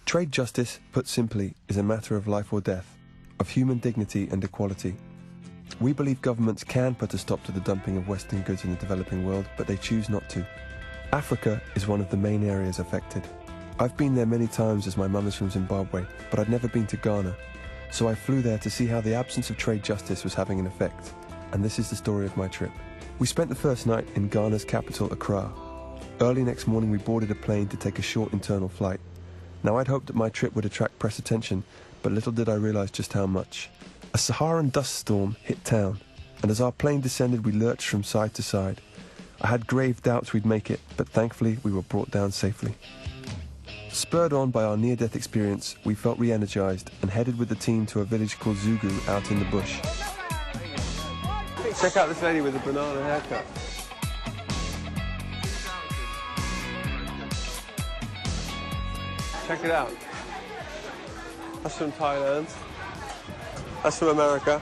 Trade justice, put simply, is a matter of life or death, of human dignity and equality. We believe governments can put a stop to the dumping of Western goods in the developing world, but they choose not to. Africa is one of the main areas affected. I've been there many times as my mum is from Zimbabwe, but I'd never been to Ghana. So I flew there to see how the absence of trade justice was having an effect. And this is the story of my trip. We spent the first night in Ghana's capital, Accra. Early next morning we boarded a plane to take a short internal flight. Now I'd hoped that my trip would attract press attention, but little did I realise just how much. A Saharan dust storm hit town, and as our plane descended we lurched from side to side. I had grave doubts we'd make it, but thankfully we were brought down safely. Spurred on by our near-death experience, we felt re-energised and headed with the team to a village called Zugu out in the bush. Check out this lady with a banana haircut. Check it out. That's from Thailand. That's from America.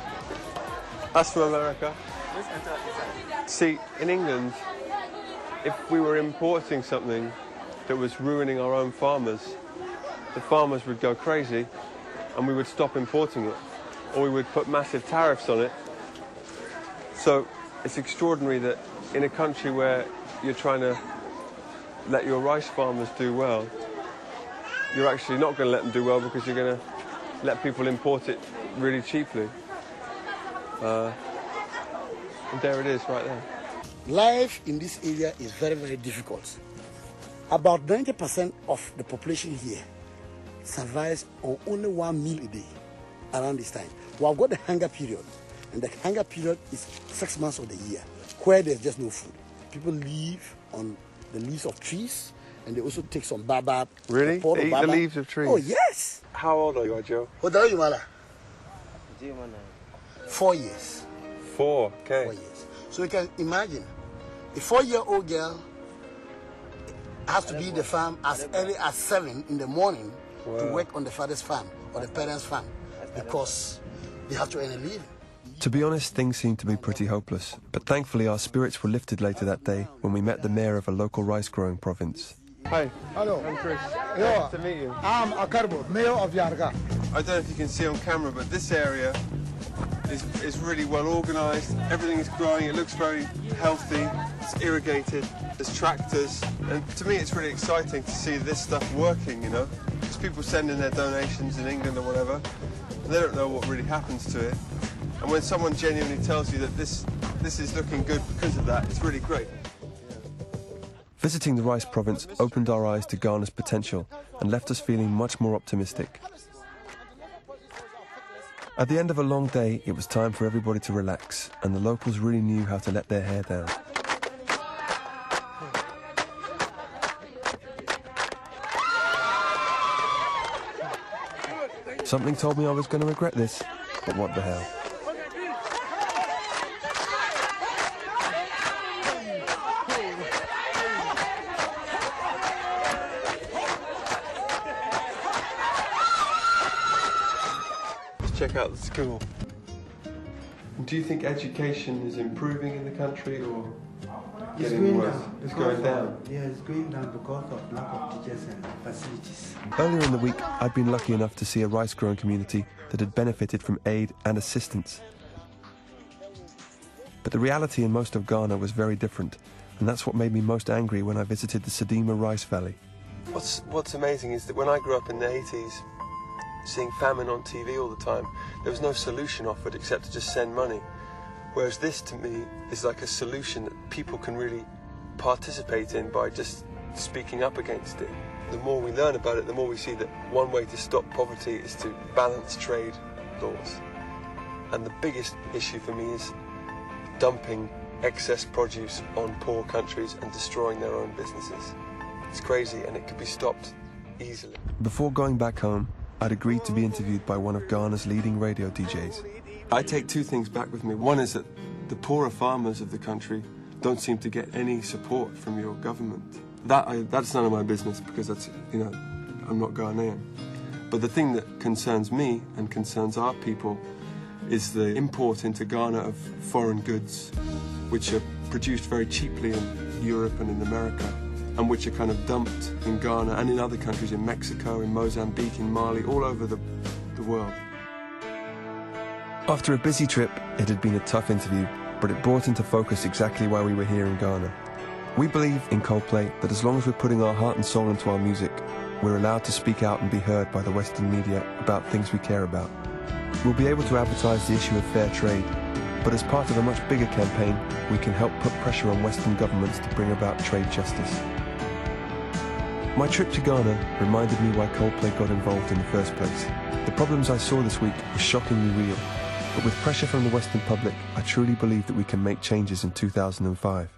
That's from America. See, in England, if we were importing something that was ruining our own farmers, the farmers would go crazy and we would stop importing it, or we would put massive tariffs on it. So it's extraordinary that in a country where you're trying to let your rice farmers do well, you're actually not going to let them do well because you're going to let people import it really cheaply. And there it is right there. Life in this area is very, very difficult. About 90% of the population here survives on only 1 meal a day around this time. We have got the hunger period, and the hunger period is 6 months of the year, where there's just no food. People live on the leaves of trees, and they also take some baobab. Really? They eat the leaves of trees? Oh, yes. How old are you, Joe? What are you, Mala? 4 years. 4, okay. 4 years. So you can imagine, a 4-year-old girl has to be in the farm as early as 7 in the morning to work on the father's farm or the parents' farm because they have to earn a living. To be honest, things seemed to be pretty hopeless, but thankfully our spirits were lifted later that day when we met the mayor of a local rice-growing province. Hi. Hello. I'm Chris. Nice to meet you. I'm Akarbo, mayor of Yarga. I don't know if you can see on camera, but this area is really well organised. Everything is growing, it looks very healthy, it's irrigated, there's tractors, and to me it's really exciting to see this stuff working, you know, because people send in their donations in England or whatever, and they don't know what really happens to it. And when someone genuinely tells you that this is looking good because of that, it's really great. Visiting the rice province opened our eyes to Ghana's potential and left us feeling much more optimistic. At the end of a long day, it was time for everybody to relax, and the locals really knew how to let their hair down. Something told me I was going to regret this, but what the hell. Check out the school. Do you think education is improving in the country or getting worse? It's going down. Yeah, it's going down because of lack of teachers and facilities. Earlier in the week, I'd been lucky enough to see a rice-growing community that had benefited from aid and assistance. But the reality in most of Ghana was very different, and that's what made me most angry when I visited the Sedima Rice Valley. What's amazing is that when I grew up in the 80s, seeing famine on TV all the time, there was no solution offered except to just send money. Whereas this, to me, is like a solution that people can really participate in by just speaking up against it. The more we learn about it, the more we see that one way to stop poverty is to balance trade laws. And the biggest issue for me is dumping excess produce on poor countries and destroying their own businesses. It's crazy, and it could be stopped easily. Before going back home, I'd agreed to be interviewed by one of Ghana's leading radio DJs. I take 2 things back with me. One is that the poorer farmers of the country don't seem to get any support from your government. That's none of my business because that's, you know, I'm not Ghanaian. But the thing that concerns me and concerns our people is the import into Ghana of foreign goods, which are produced very cheaply in Europe and in America. and which are kind of dumped in Ghana and in other countries, in Mexico, in Mozambique, in Mali, all over the world. After a busy trip, it had been a tough interview, but it brought into focus exactly why we were here in Ghana. We believe in Coldplay that as long as we're putting our heart and soul into our music, we're allowed to speak out and be heard by the Western media about things we care about. We'll be able to advertise the issue of fair trade, but as part of a much bigger campaign, we can help put pressure on Western governments to bring about trade justice. My trip to Ghana reminded me why Coldplay got involved in the first place. The problems I saw this week were shockingly real, but with pressure from the Western public, I truly believe that we can make changes in 2005.